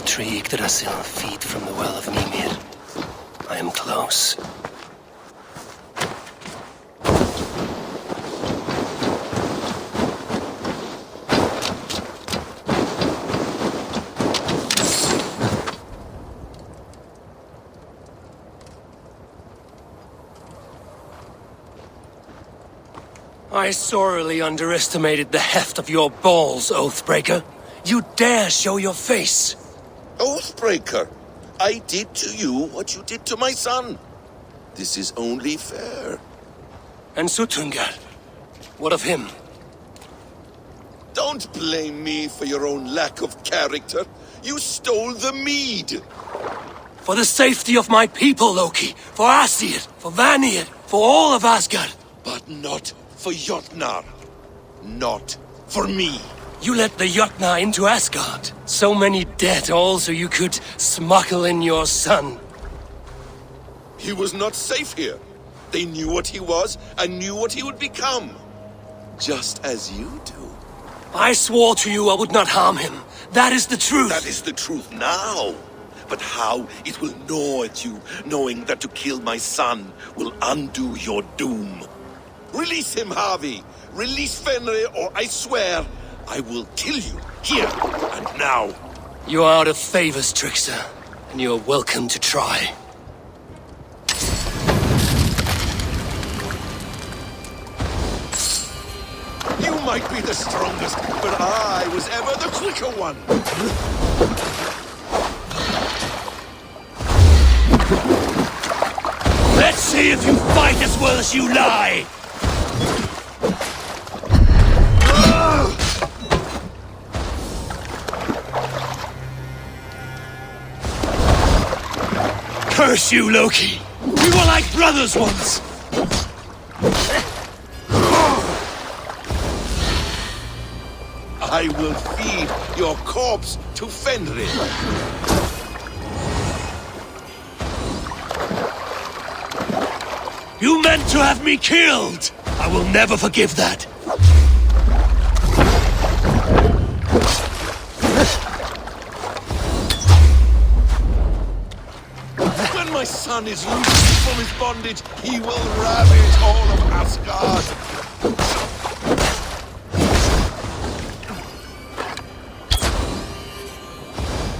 tree Yggdrasil feed from the well of Mimir. I am close. I sorely underestimated the heft of your balls, Oathbreaker. You dare show your face! Oathbreaker, I did to you what you did to my son. This is only fair. And Suttungr? What of him? Don't blame me for your own lack of character. You stole the mead. For the safety of my people, Loki. For Asir, for Vanir, for all of Asgard. But not for Jotnar. Not for me. You let the Jotnar into Asgard. So many dead, all so you could smuggle in your son. He was not safe here. They knew what he was and knew what he would become. Just as you do. I swore to you I would not harm him. That is the truth. That is the truth now. But how it will gnaw at you, knowing that to kill my son will undo your doom. Release him, Havi! Release Fenrir, or I swear, I will kill you, here and now. You are out of favors, trickster, and you are welcome to try. You might be the strongest, but I was ever the quicker one. Let's see if you fight as well as you lie! Curse you, Loki! We were like brothers once! I will feed your corpse to Fenrir. You meant to have me killed! I will never forgive that! When my son is loosed from his bondage, he will ravage all of Asgard.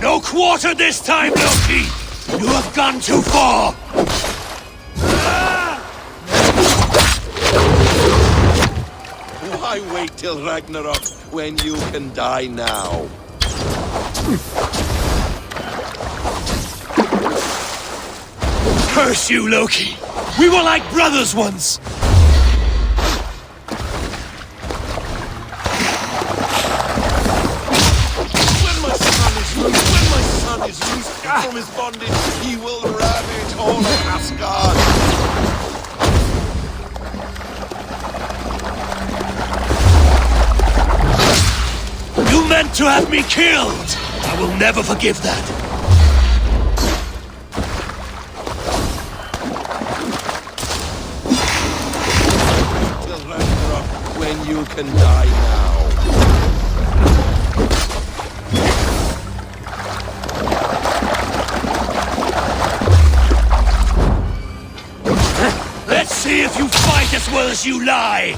No quarter this time, Loki! You have gone too far! Why wait till Ragnarok when you can die now? Curse you, Loki! We were like brothers once! When my son is loosed from his bondage, he will ravage all of Asgard. You meant to have me killed! I will never forgive that! Till Ragnarok, when you can die now. Let's see if you fight as well as you lie!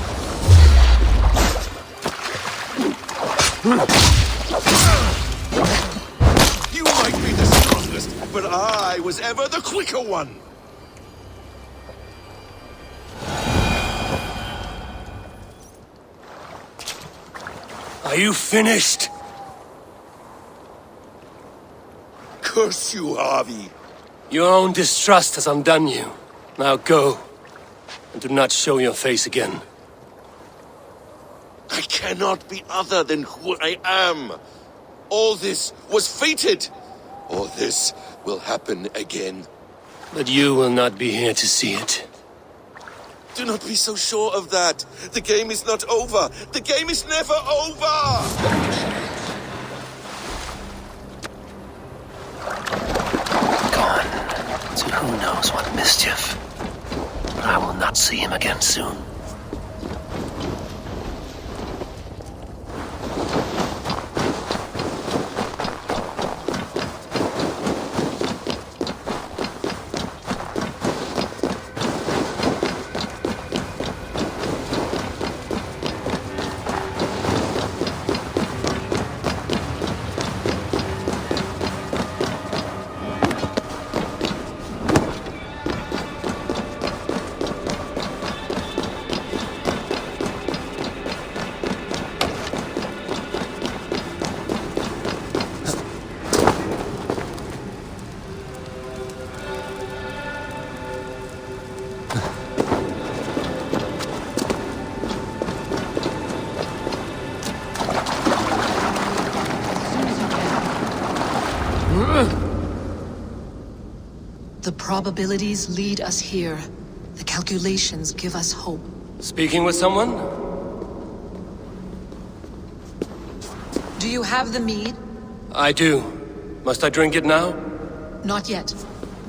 You might be the strongest, but I was ever the quicker one. Are you finished? Curse you, Havi. Your own distrust has undone you. Now go, and do not show your face again. I cannot be other than who I am. All this was fated. All this will happen again. But you will not be here to see it. Do not be so sure of that. The game is not over. The game is never over. Gone to who knows what mischief. But I will not see him again soon. probabilities lead us here. The calculations give us hope. Speaking with someone? Do you have the mead? I do. Must I drink it now? Not yet.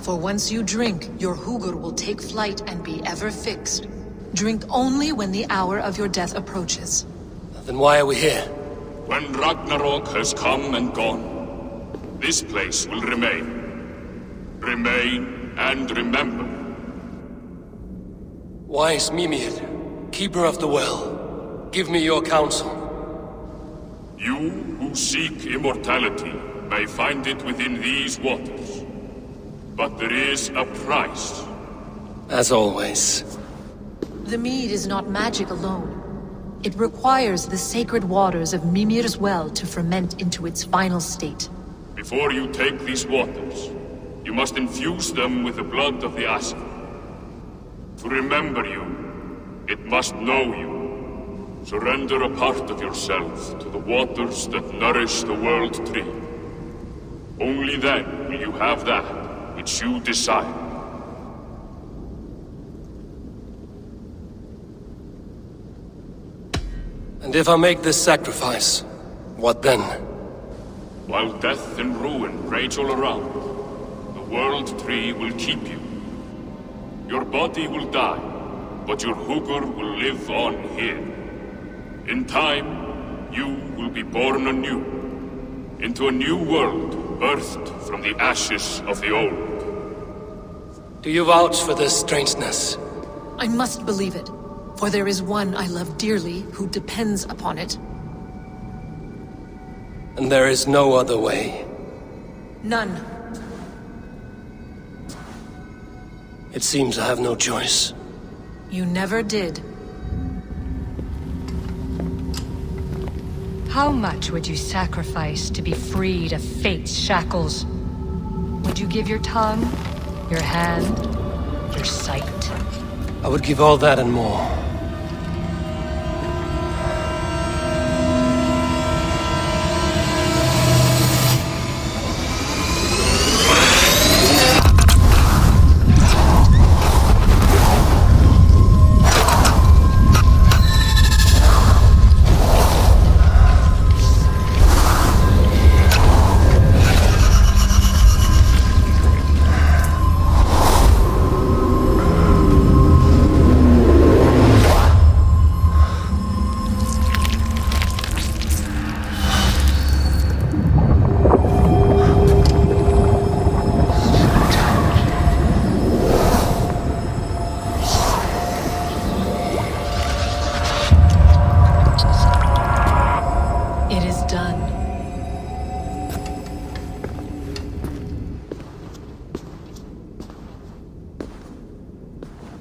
For once you drink, your Hugur will take flight and be ever fixed. Drink only when the hour of your death approaches. Then why are we here? When Ragnarok has come and gone, this place will remain. Remain and remember. Wise Mimir, keeper of the well, give me your counsel. You who seek immortality may find it within these waters. But there is a price. As always. The mead is not magic alone. It requires the sacred waters of Mimir's well to ferment into its final state. Before you take these waters, you must infuse them with the blood of the Asgard. To remember you, it must know you. Surrender a part of yourself to the waters that nourish the world tree. Only then will you have that which you desire. And if I make this sacrifice, what then? While death and ruin rage all around, the world tree will keep you. Your body will die, but your Hugur will live on here. In time, you will be born anew, into a new world birthed from the ashes of the old. Do you vouch for this strangeness? I must believe it, for there is one I love dearly who depends upon it. And there is no other way. None. It seems I have no choice. You never did. How much would you sacrifice to be freed of fate's shackles? Would you give your tongue, your hand, your sight? I would give all that and more.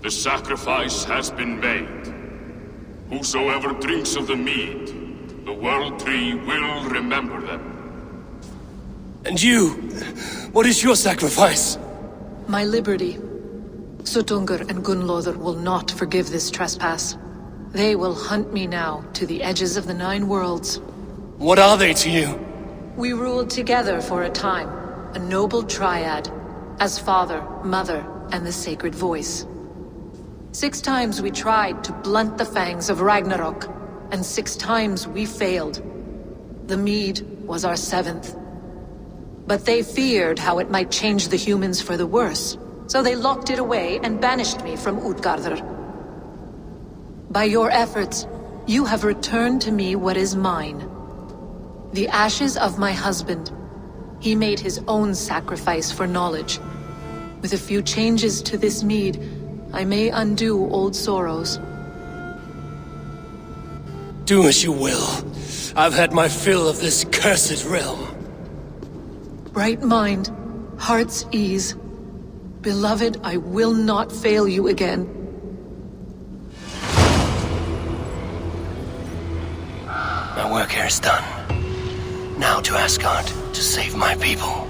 The sacrifice has been made. Whosoever drinks of the mead, the World Tree will remember them. And you? What is your sacrifice? My liberty. Suttungr and Gunnlóðr will not forgive this trespass. They will hunt me now to the edges of the 9 worlds. What are they to you? We ruled together for a time, a noble triad, as father, mother, and the sacred voice. 6 times we tried to blunt the fangs of Ragnarok, and 6 times we failed. The mead was our 7th. But they feared how it might change the humans for the worse, so they locked it away and banished me from Utgardr. By your efforts, you have returned to me what is mine. The ashes of my husband. He made his own sacrifice for knowledge. With a few changes to this mead, I may undo old sorrows. Do as you will. I've had my fill of this cursed realm. Bright mind, heart's ease. Beloved, I will not fail you again. My work here is done. Now to Asgard to save my people.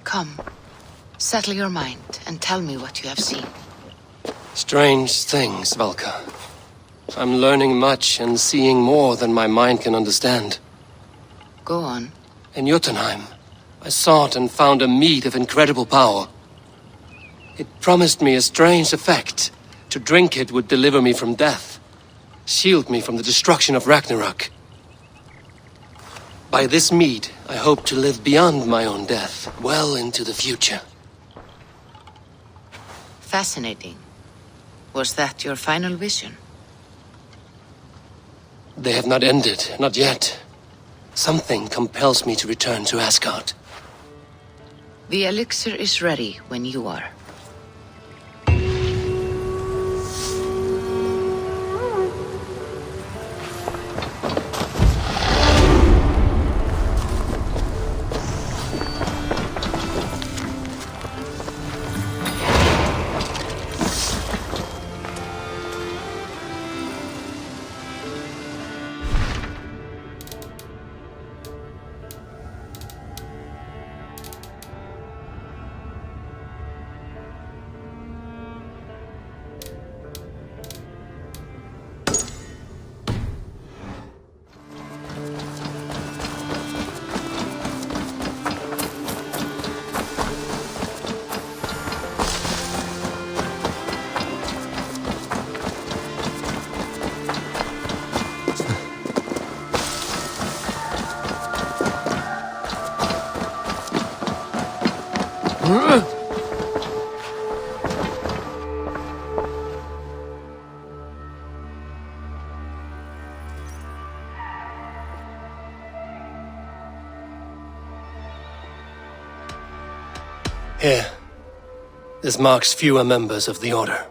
Come, settle your mind and tell me what you have seen. Strange things, Valka. I'm learning much and seeing more than my mind can understand. Go on. In Jotunheim, I sought and found a mead of incredible power. It promised me a strange effect. To drink it would deliver me from death, shield me from the destruction of Ragnarok. By this mead, I hope to live beyond my own death, well into the future. Fascinating. Was that your final vision? They have not ended, not yet. Something compels me to return to Asgard. The elixir is ready when you are. Here. This marks fewer members of the Order.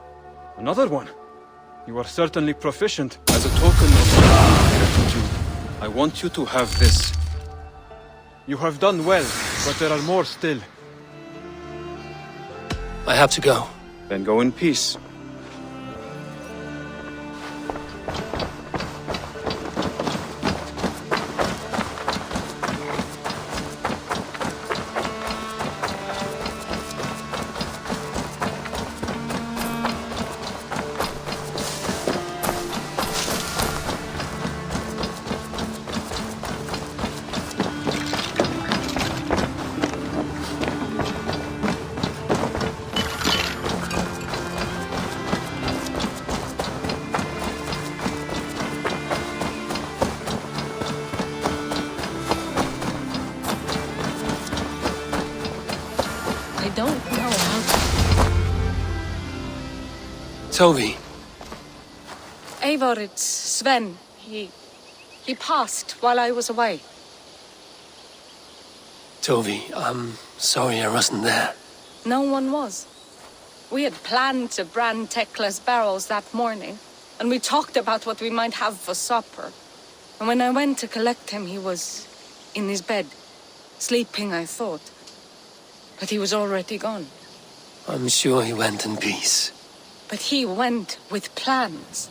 Another one? You are certainly proficient. As a token of gratitude, I want you to have this. You have done well, but there are more still. I have to go. Then go in peace. I don't know how to... Tovi. Eivor, it's Sven. He passed while I was away. Tovi, I'm sorry I wasn't there. No one was. We had planned to brand Tekla's barrels that morning, and we talked about what we might have for supper. And when I went to collect him, he was in his bed, sleeping, I thought. But he was already gone. I'm sure he went in peace. But he went with plans.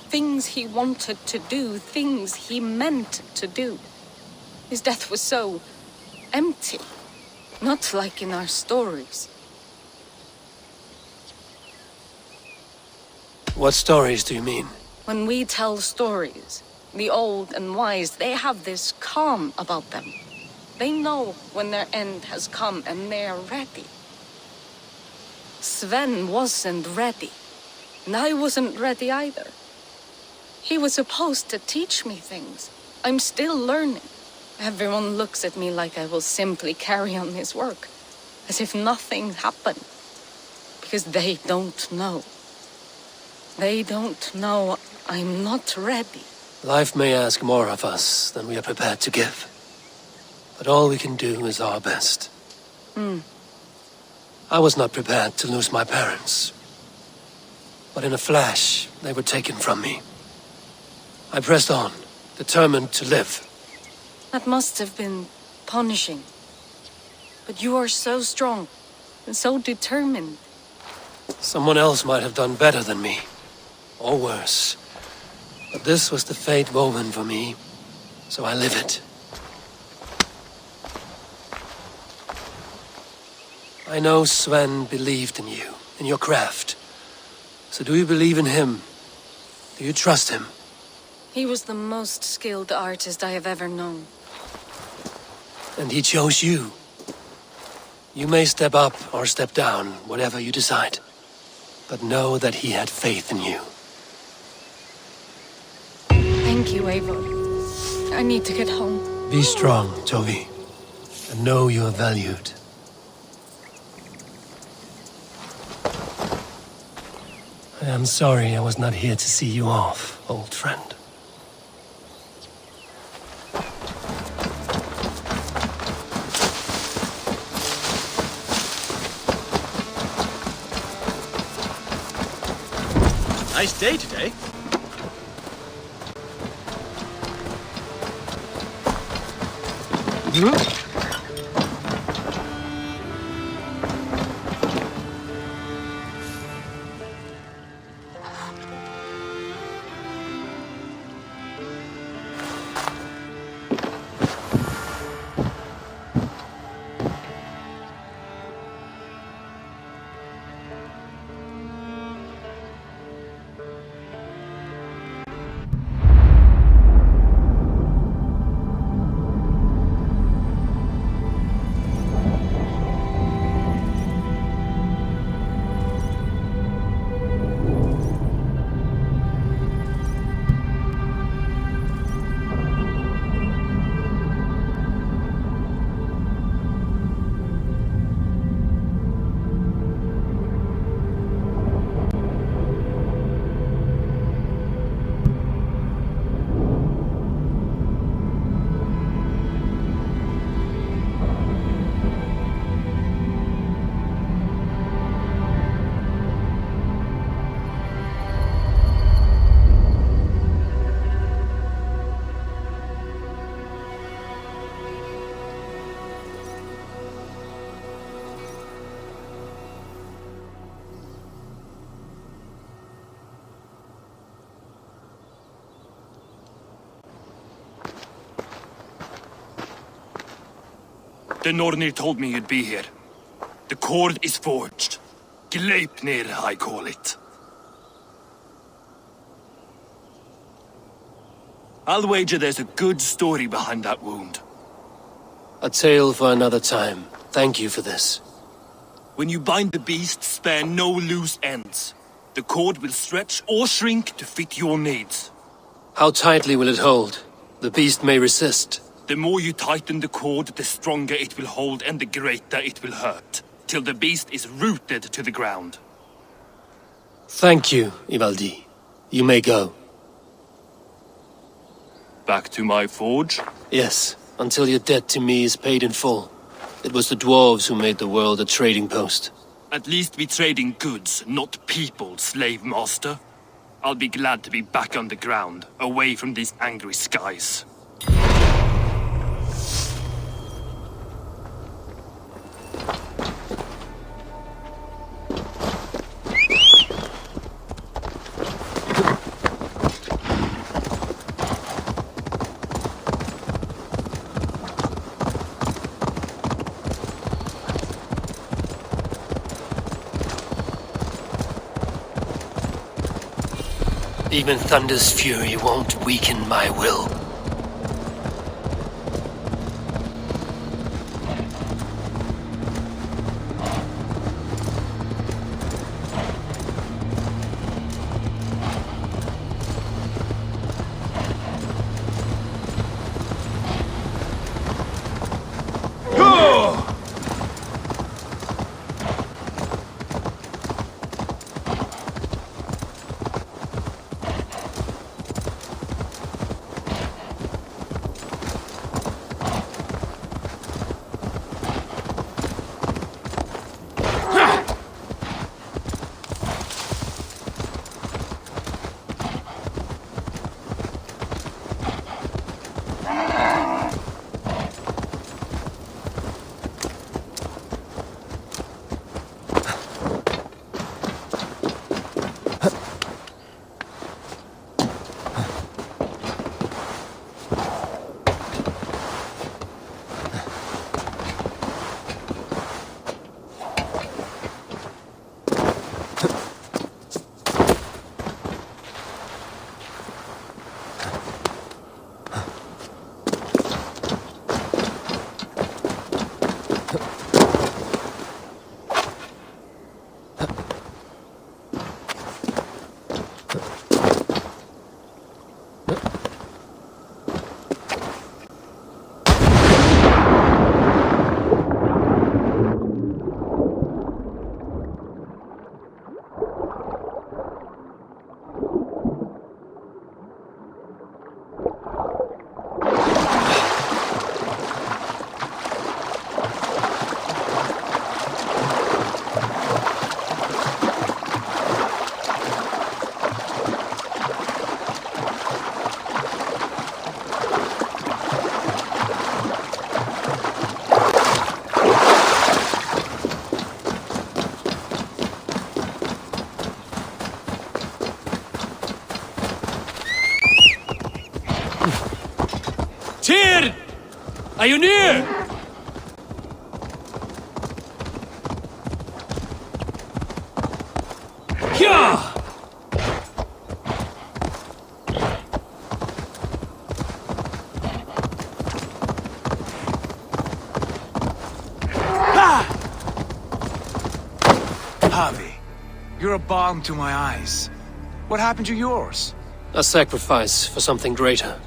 Things he wanted to do, things he meant to do. His death was so empty. Not like in our stories. What stories do you mean? When we tell stories, the old and wise, they have this calm about them. They know when their end has come and they're ready. Sven wasn't ready. And I wasn't ready either. He was supposed to teach me things. I'm still learning. Everyone looks at me like I will simply carry on his work. As if nothing happened. Because they don't know. They don't know I'm not ready. Life may ask more of us than we are prepared to give. But all we can do is our best. I was not prepared to lose my parents. But in a flash, they were taken from me. I pressed on, determined to live. That must have been punishing. But you are so strong and so determined. Someone else might have done better than me. Or worse. But this was the fate woven for me, so I live it. I know Sven believed in you, in your craft. So do you believe in him? Do you trust him? He was the most skilled artist I have ever known. And he chose you. You may step up or step down, whatever you decide. But know that he had faith in you. Thank you, Eivor. I need to get home. Be strong, Toby. And know you are valued. I am sorry I was not here to see you off, old friend. Nice day today. The Nornir told me you'd be here. The cord is forged. Gleipnir, I call it. I'll wager there's a good story behind that wound. A tale for another time. Thank you for this. When you bind the beast, spare no loose ends. The cord will stretch or shrink to fit your needs. How tightly will it hold? The beast may resist. The more you tighten the cord, the stronger it will hold and the greater it will hurt, till the beast is rooted to the ground. Thank you, Ivaldi. You may go. Back to my forge? Yes, until your debt to me is paid in full. It was the dwarves who made the world a trading post. At least we trade in goods, not people, slave master. I'll be glad to be back on the ground, away from these angry skies. Even Thunder's fury won't weaken my will. Fenrir! Are you near? Yeah! Havi, you're a balm to my eyes. What happened to yours? A sacrifice for something greater.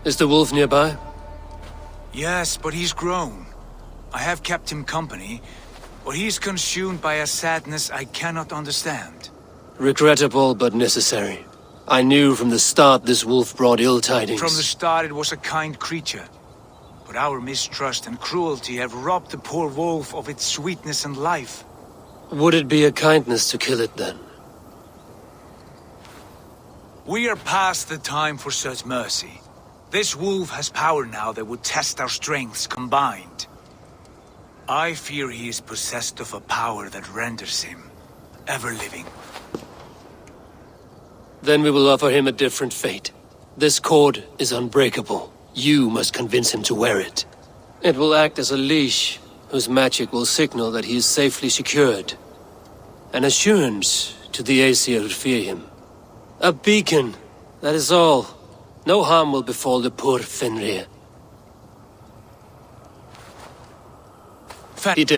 Is the wolf nearby? Yes, but he's grown. I have kept him company, but he's consumed by a sadness I cannot understand. Regrettable, but necessary. I knew from the start this wolf brought ill tidings. From the start it was a kind creature. But our mistrust and cruelty have robbed the poor wolf of its sweetness and life. Would it be a kindness to kill it then? We are past the time for such mercy. This wolf has power now that would test our strengths combined. I fear he is possessed of a power that renders him ever-living. Then we will offer him a different fate. This cord is unbreakable. You must convince him to wear it. It will act as a leash, whose magic will signal that he is safely secured. An assurance to the Aesir who fear him. A beacon, that is all. No harm will befall the poor Fenrir.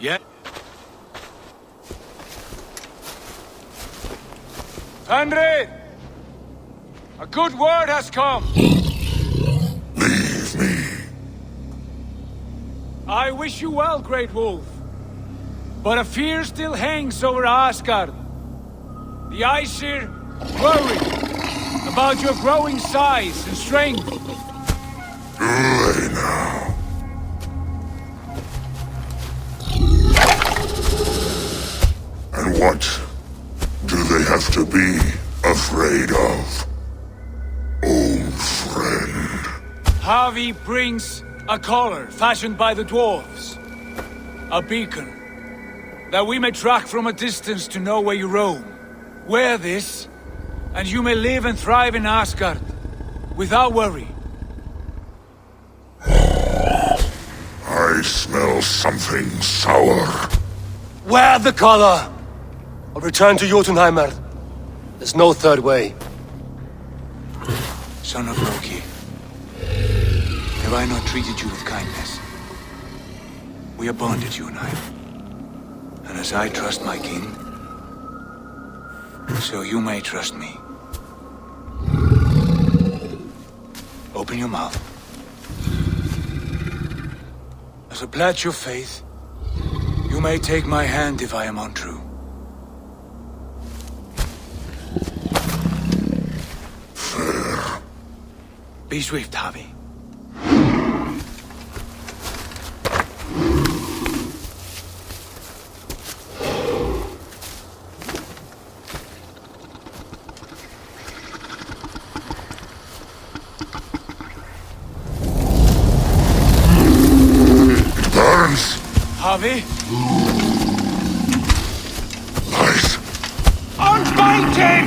Yeah. Fenrir! A good word has come! Leave me. I wish you well, Great Wolf. But a fear still hangs over Asgard. The Aesir worry about your growing size and strength. Do they now? And what do they have to be afraid of? Old friend. Havi brings a collar fashioned by the dwarves. A beacon. That we may track from a distance to know where you roam. Wear this, and you may live and thrive in Asgard, without worry. I smell something sour. Wear the collar! Or return to Jotunheim. There's no third way. Son of Loki, have I not treated you with kindness? We are bonded, you and I. And as I trust my king, so you may trust me. Open your mouth. As a pledge of faith, you may take my hand if I am untrue. Fair. Be swift, Havi. Burns. Havi? Lies. Unbind him!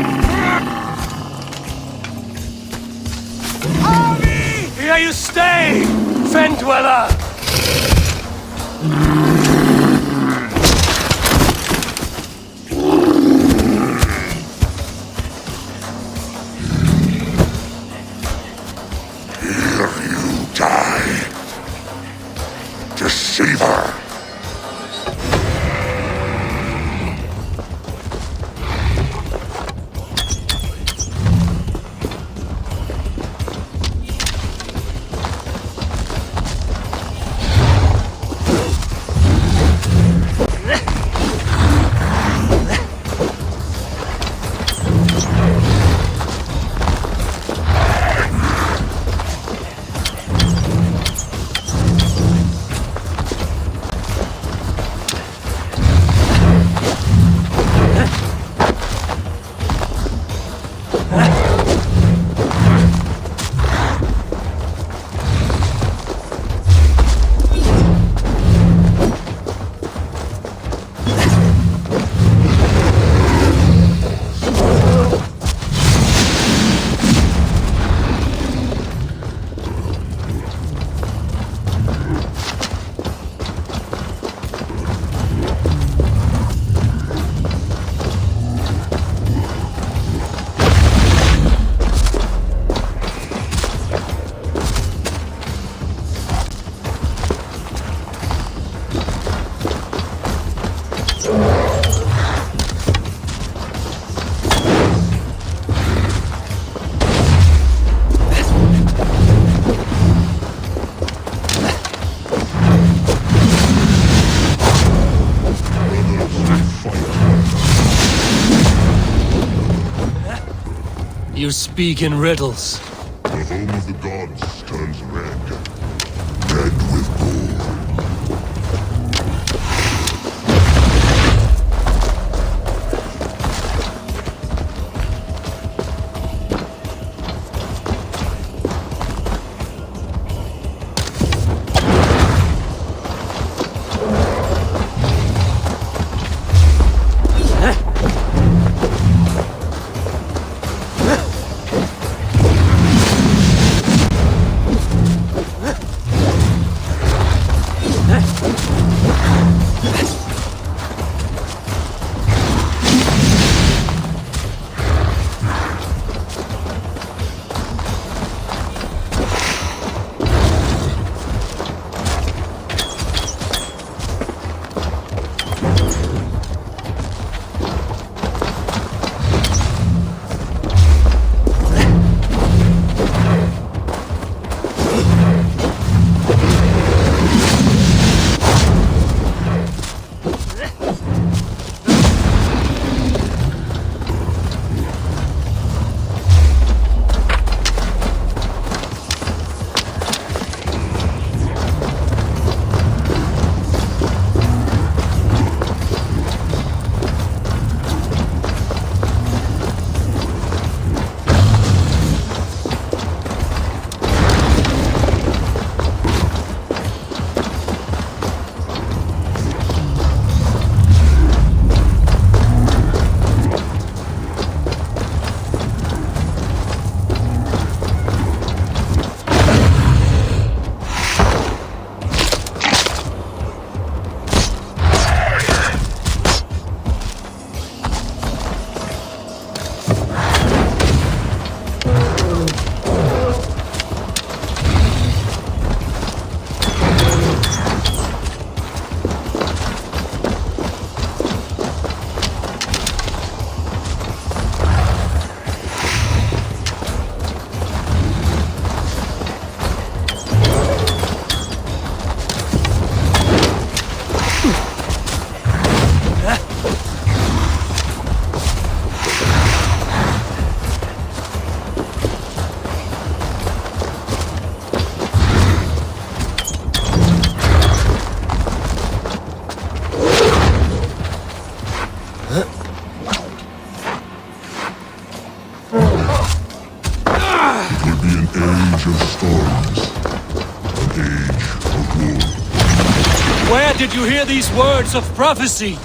Havi! Here you stay, Fen Dweller! Here you die. Deceiver. You speak in riddles. The home of the gods turns red. Red with gore. Where did you hear these words of prophecy?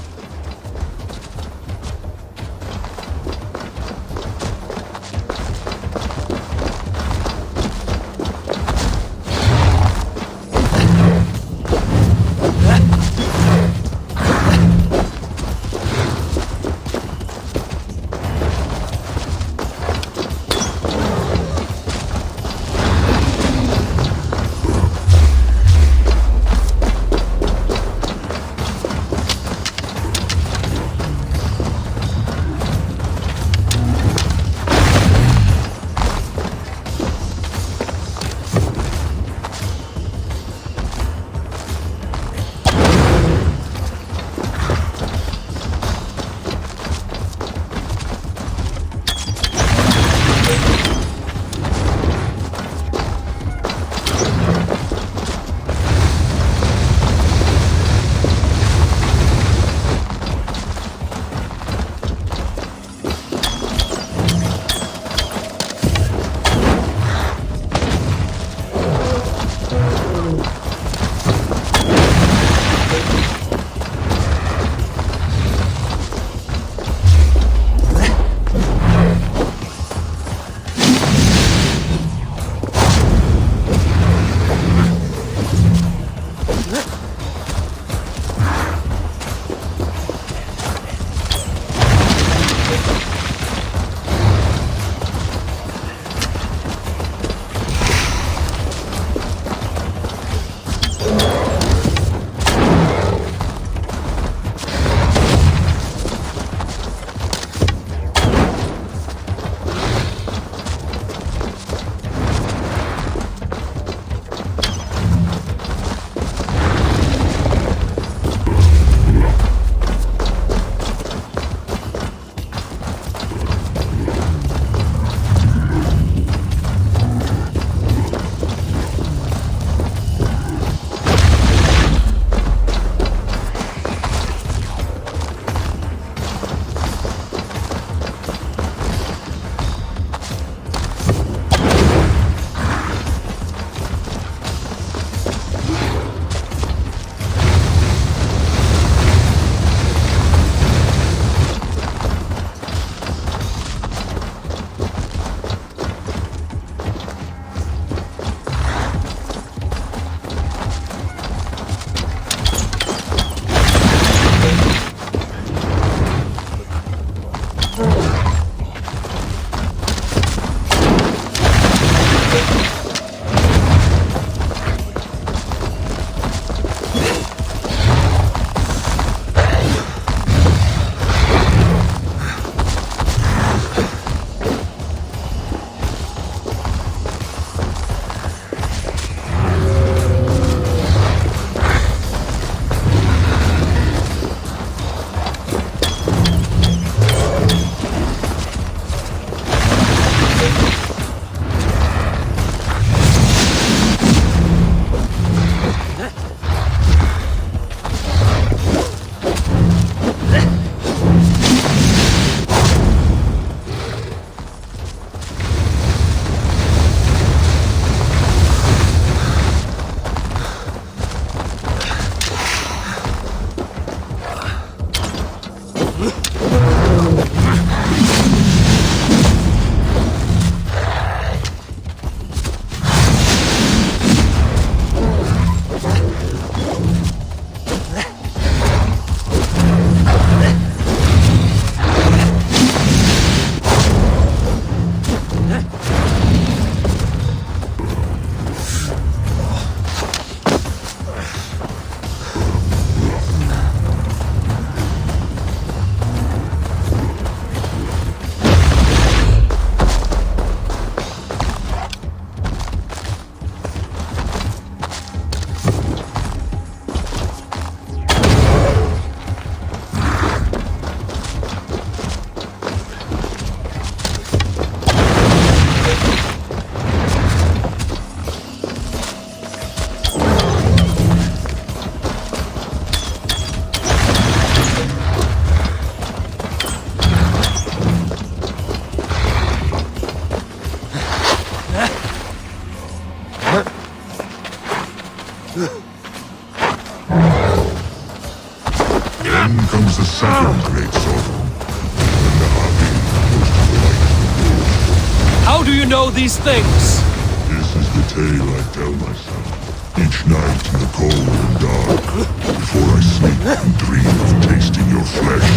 Then comes the second great sorrow, when the Havi goes to the light. How do you know these things? This is the tale I tell myself. Each night in the cold and dark, before I sleep and dream of tasting your flesh.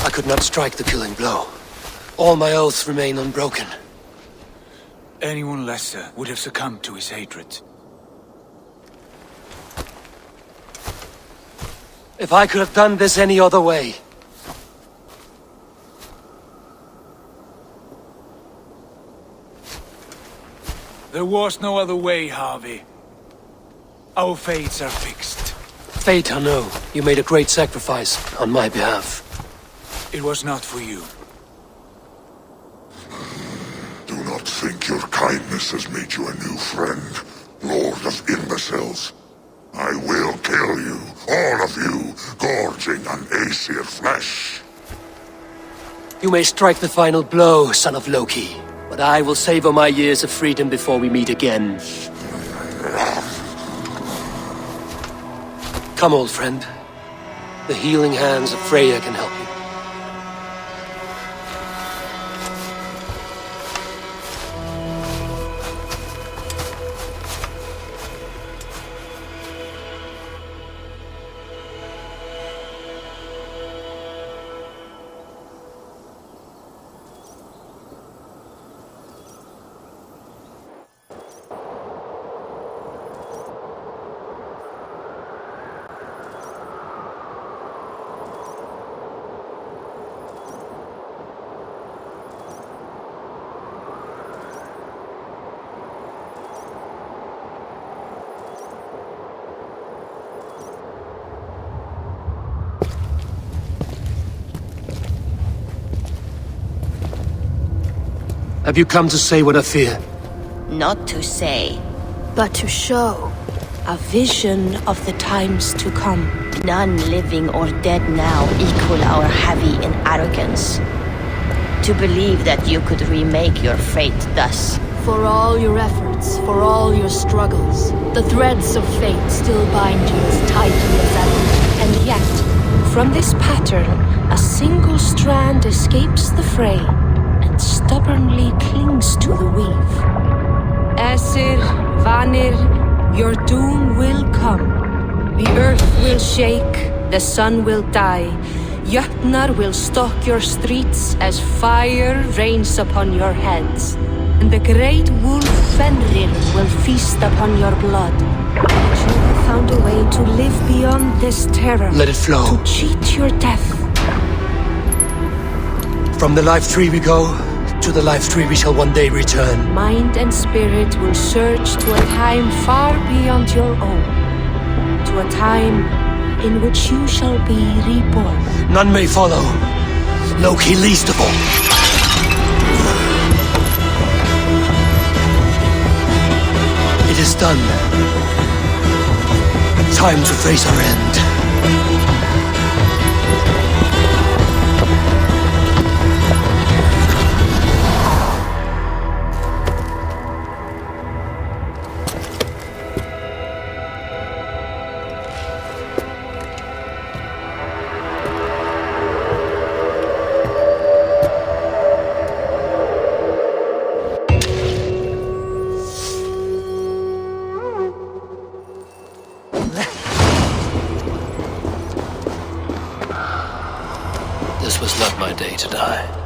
I could not strike the killing blow. All my oaths remain unbroken. Anyone lesser would have succumbed to his hatred. If I could have done this any other way... There was no other way, Havi. Our fates are fixed. Fate, I know. You made a great sacrifice on my behalf. It was not for you. Do not think your kindness has made you a new friend, Lord of Imbeciles. I will kill you, all of you, gorging on Aesir flesh. You may strike the final blow, son of Loki, but I will savor my years of freedom before we meet again. Come, old friend. The healing hands of Freya can help you. Have you come to say what I fear? Not to say, but to show a vision of the times to come. None living or dead now equal our Havi in arrogance. To believe that you could remake your fate thus. For all your efforts, for all your struggles, the threads of fate still bind you as tightly as ever. And yet, from this pattern, a single strand escapes the fray and stubbornly clings to the weave. Aesir, Vanir, your doom will come. The earth will shake, the sun will die. Jötnar will stalk your streets as fire rains upon your heads. And the great wolf Fenrir will feast upon your blood. But you have found a way to live beyond this terror. Let it flow. To cheat your death. From the life tree we go, to the life tree we shall one day return. Mind and spirit will surge to a time far beyond your own. To a time in which you shall be reborn. None may follow. Loki least of all. It is done. Time to face our end. This was not my day to die.